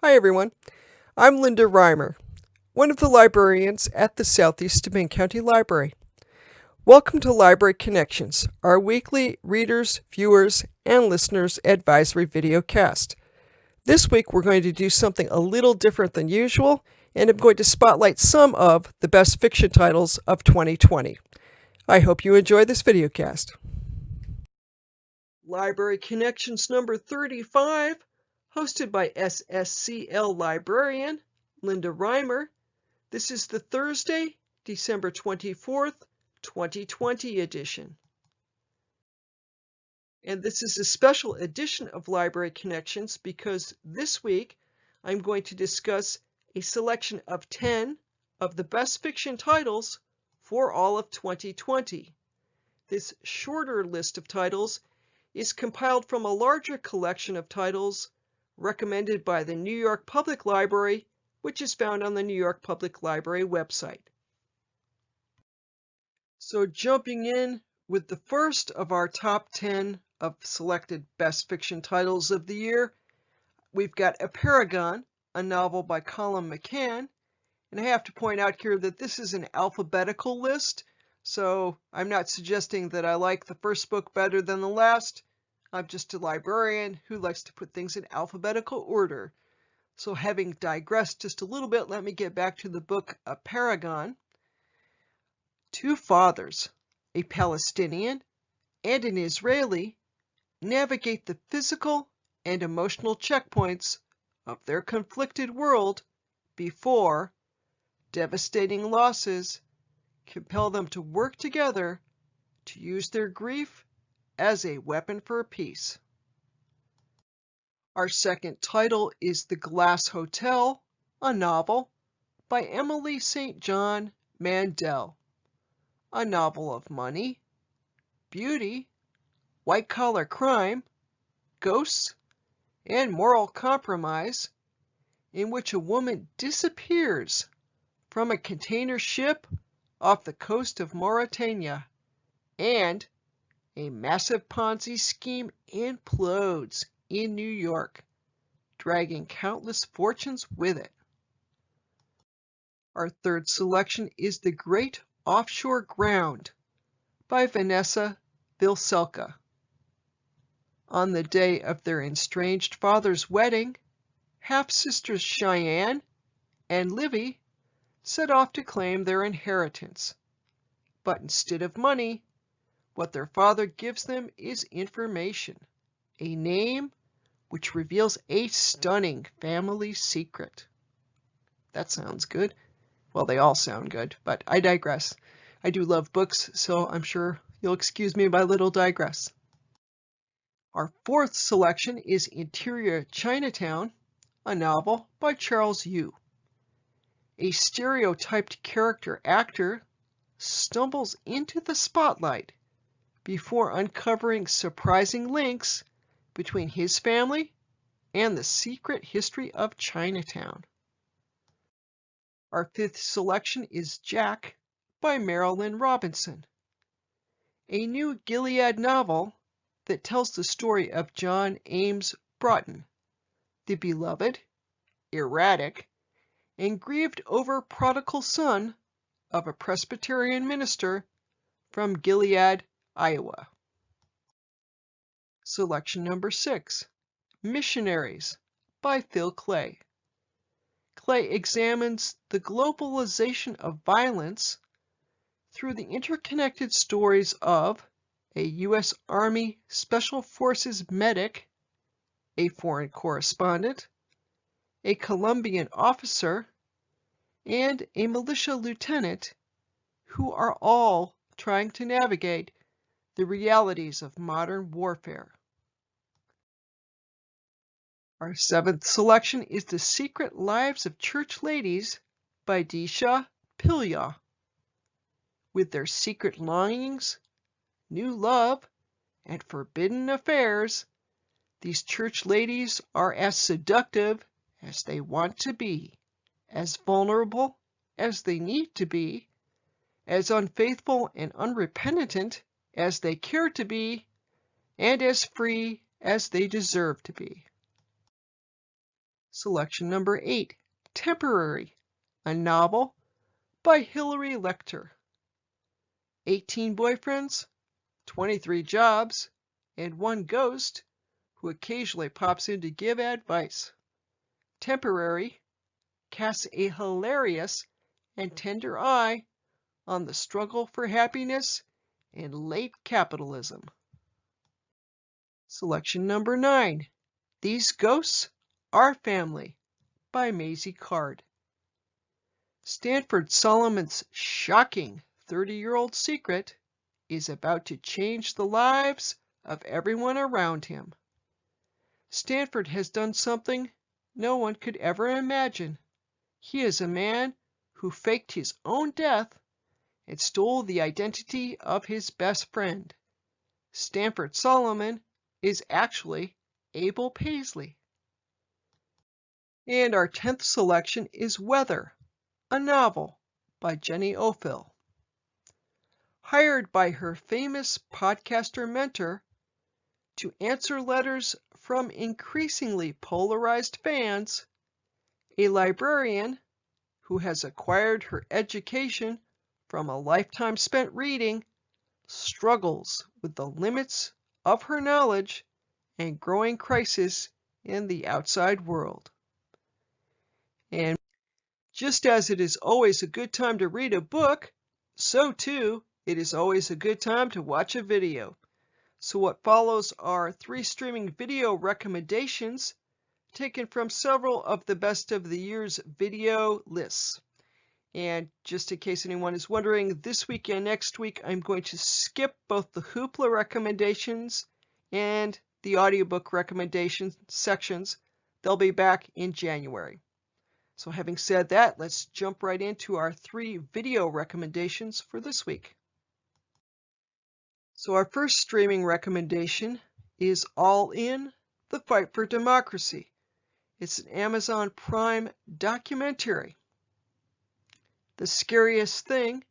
Hi everyone, I'm Linda Reimer, one of the librarians at the Southeast Domingue County Library. Welcome to Library Connections, our weekly readers, viewers, and listeners advisory videocast. This week we're going to do something a little different than usual, and I'm going to spotlight some of the best fiction titles of 2020. I hope you enjoy this videocast. Library Connections number 35, hosted by SSCL librarian Linda Reimer. This is the Thursday, December 24th, 2020 edition. And this is a special edition of Library Connections because this week I'm going to discuss a selection of 10 of the best fiction titles for all of 2020. This shorter list of titles is compiled from a larger collection of titles recommended by the New York Public Library, which is found on the New York Public Library website. So jumping in with the first of our top 10 of selected best fiction titles of the year, we've got A Paragon, a novel by Colin McCann. And I have to point out here that this is an alphabetical list, so I'm not suggesting that I like the first book better than the last. I'm just a librarian who likes to put things in alphabetical order. So having digressed just a little bit, let me get back to the book A Paragon. Two fathers, a Palestinian and an Israeli, navigate the physical and emotional checkpoints of their conflicted world before devastating losses compel them to work together to use their grief as a weapon for peace. Our second title is The Glass Hotel, a novel by Emily St. John Mandel. A novel of money, beauty, white-collar crime, ghosts, and moral compromise, in which a woman disappears from a container ship off the coast of Mauritania, and a massive Ponzi scheme implodes in New York, dragging countless fortunes with it. Our third selection is The Great Offshore Ground by Vanessa Vilselka. On the day of their estranged father's wedding, half-sisters Cheyenne and Livy set off to claim their inheritance. But instead of money, what their father gives them is information, a name which reveals a stunning family secret. That sounds good. Well, they all sound good, but I digress. I do love books, so I'm sure you'll excuse me my little digress. Our fourth selection is Interior Chinatown, a novel by Charles Yu. A stereotyped character actor stumbles into the spotlight before uncovering surprising links between his family and the secret history of Chinatown. Our fifth selection is Jack by Marilynne Robinson, a new Gilead novel that tells the story of John Ames Broughton, the beloved, erratic, and grieved over prodigal son of a Presbyterian minister from Gilead, Iowa. Selection number 6, Missionaries by Phil Clay. Clay examines the globalization of violence through the interconnected stories of a U.S. Army Special Forces medic, a foreign correspondent, a Colombian officer, and a militia lieutenant who are all trying to navigate the realities of modern warfare. Our seventh selection is The Secret Lives of Church Ladies by Disha Pilya. With their secret longings, new love, and forbidden affairs, these church ladies are as seductive as they want to be, as vulnerable as they need to be, as unfaithful and unrepentant as they care to be, and as free as they deserve to be. Selection number 8, Temporary, a novel by Hilary Lecter. 18 boyfriends, 23 jobs, and one ghost who occasionally pops in to give advice. Temporary casts a hilarious and tender eye on the struggle for happiness in late capitalism. Selection number 9, These Ghosts Are Family by Maisie Card. Stanford Solomon's shocking 30-year-old secret is about to change the lives of everyone around him. Stanford has done something no one could ever imagine. He is a man who faked his own death and stole the identity of his best friend. Stanford Solomon is actually Abel Paisley. And our 10th selection is Weather, a novel by Jenny Ophil. Hired by her famous podcaster mentor to answer letters from increasingly polarized fans, a librarian who has acquired her education from a lifetime spent reading struggles with the limits of her knowledge and growing crisis in the outside world. And just as it is always a good time to read a book, so too it is always a good time to watch a video. So what follows are 3 streaming video recommendations taken from several of the best of the year's video lists. And just in case anyone is wondering, this week and next week I'm going to skip both the Hoopla recommendations and the audiobook recommendations sections. They'll be back in January. So having said that, let's jump right into our 3 video recommendations for this week. So our first streaming recommendation is All In: The Fight for Democracy. It's an Amazon Prime documentary. The scariest thing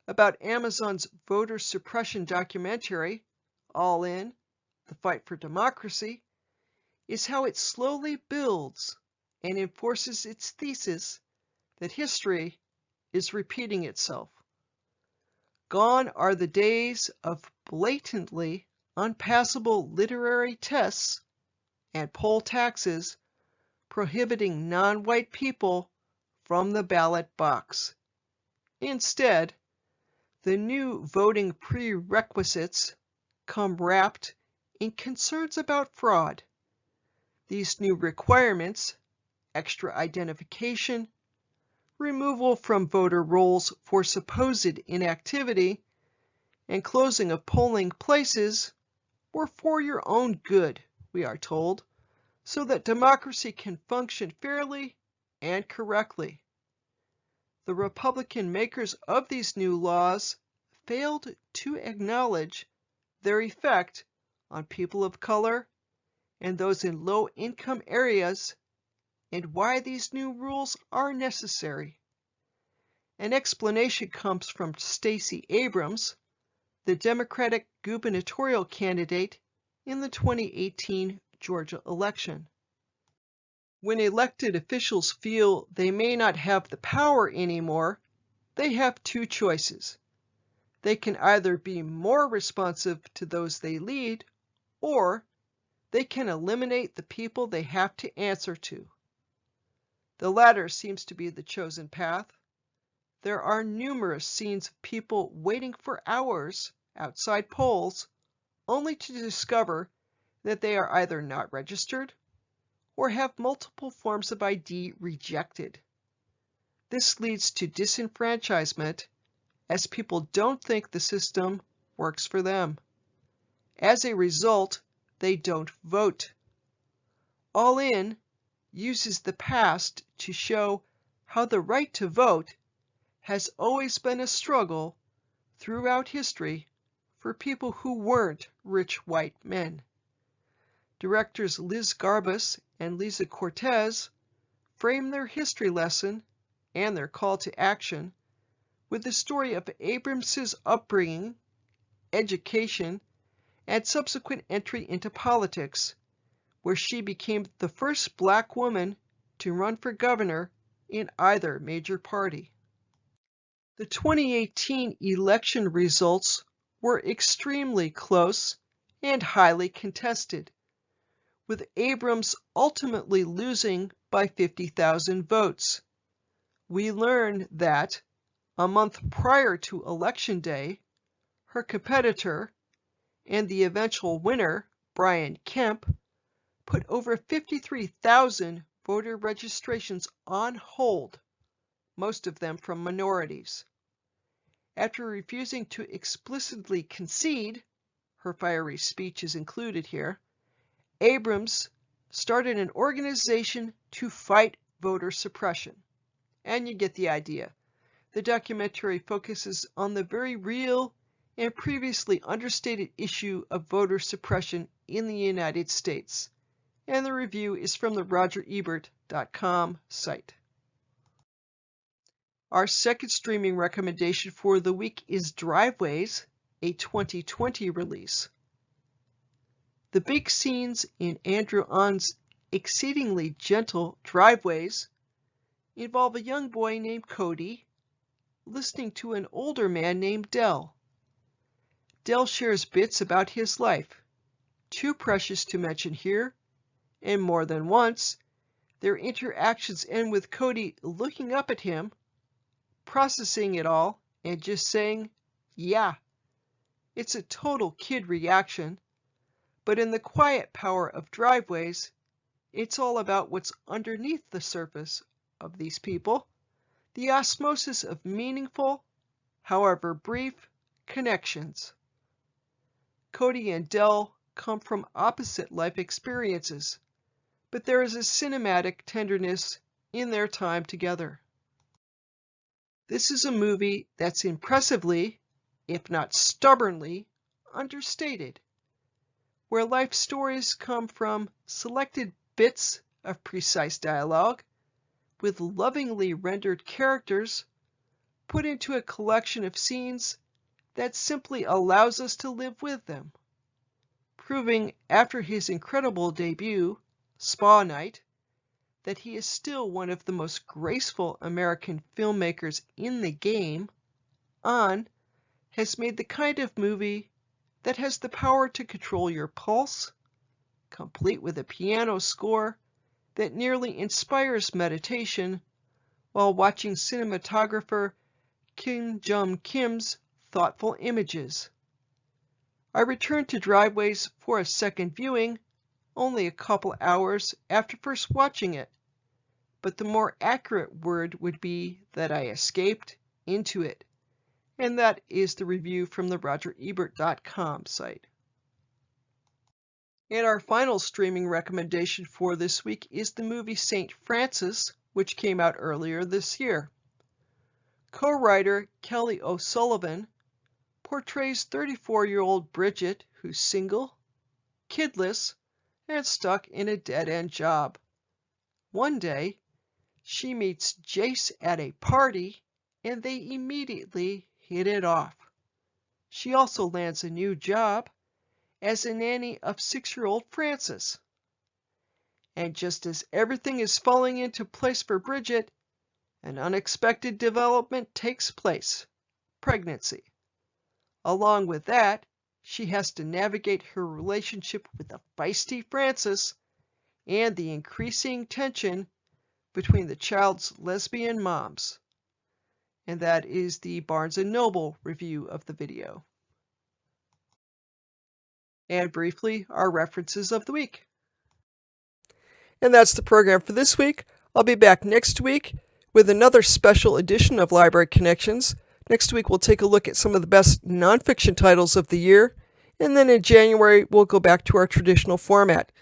about Amazon's voter suppression documentary, All In: The Fight for Democracy, is how it slowly builds and enforces its thesis that history is repeating itself. Gone are the days of blatantly unpassable literary tests and poll taxes prohibiting non-white people from the ballot box. Instead, the new voting prerequisites come wrapped in concerns about fraud. These new requirements, extra identification, removal from voter rolls for supposed inactivity, and closing of polling places were for your own good, we are told, so that democracy can function fairly and correctly. The Republican makers of these new laws failed to acknowledge their effect on people of color and those in low-income areas, and why these new rules are necessary. An explanation comes from Stacy Abrams, the Democratic gubernatorial candidate in the 2018 Georgia election. When elected officials feel they may not have the power anymore, they have 2 choices. They can either be more responsive to those they lead, or they can eliminate the people they have to answer to. The latter seems to be the chosen path. There are numerous scenes of people waiting for hours outside polls, only to discover that they are either not registered or have multiple forms of ID rejected. This leads to disenfranchisement, as people don't think the system works for them. As a result, they don't vote. All In uses the past to show how the right to vote has always been a struggle throughout history for people who weren't rich white men. Directors Liz Garbus and Lisa Cortez frame their history lesson and their call to action with the story of Abrams's upbringing, education, and subsequent entry into politics, where she became the first Black woman to run for governor in either major party. The 2018 election results were extremely close and highly contested, with Abrams ultimately losing by 50,000 votes. We learn that, a month prior to Election Day, her competitor and the eventual winner, Brian Kemp, put over 53,000 voter registrations on hold, most of them from minorities. After refusing to explicitly concede, her fiery speech is included here, Abrams started an organization to fight voter suppression. And you get the idea. The documentary focuses on the very real and previously understated issue of voter suppression in the United States. And the review is from the RogerEbert.com site. Our second streaming recommendation for the week is Driveways, a 2020 release. The big scenes in Andrew Ahn's exceedingly gentle Driveways involve a young boy named Cody listening to an older man named Dell. Dell shares bits about his life, too precious to mention here, and more than once, their interactions end with Cody looking up at him, processing it all, and just saying, yeah. It's a total kid reaction, but in the quiet power of Driveways, it's all about what's underneath the surface of these people, the osmosis of meaningful, however brief, connections. Cody and Dell come from opposite life experiences, but there is a cinematic tenderness in their time together. This is a movie that's impressively, if not stubbornly, understated, where life stories come from selected bits of precise dialogue, with lovingly rendered characters, put into a collection of scenes that simply allows us to live with them, proving after his incredible debut, Spa Night, that he is still one of the most graceful American filmmakers in the game. Ahn has made the kind of movie that has the power to control your pulse, complete with a piano score that nearly inspires meditation while watching cinematographer Kim Jung Kim's thoughtful images. I returned to Driveways for a second viewing only a couple hours after first watching it, but the more accurate word would be that I escaped into it, and that is the review from the RogerEbert.com site. And our final streaming recommendation for this week is the movie St. Francis, which came out earlier this year. Co-writer Kelly O'Sullivan portrays 34-year-old Bridget, who's single, kidless, and stuck in a dead-end job. One day, she meets Jace at a party, and they immediately hit it off. She also lands a new job as a nanny of 6-year-old Frances. And just as everything is falling into place for Bridget, an unexpected development takes place: pregnancy. Along with that, she has to navigate her relationship with the feisty Frances and the increasing tension between the child's lesbian moms. And that is the Barnes & Noble review of the video. And briefly, our references of the week. And that's the program for this week. I'll be back next week with another special edition of Library Connections. Next week, we'll take a look at some of the best nonfiction titles of the year. And then in January, we'll go back to our traditional format.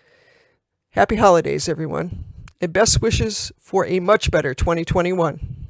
Happy holidays, everyone. And best wishes for a much better 2021.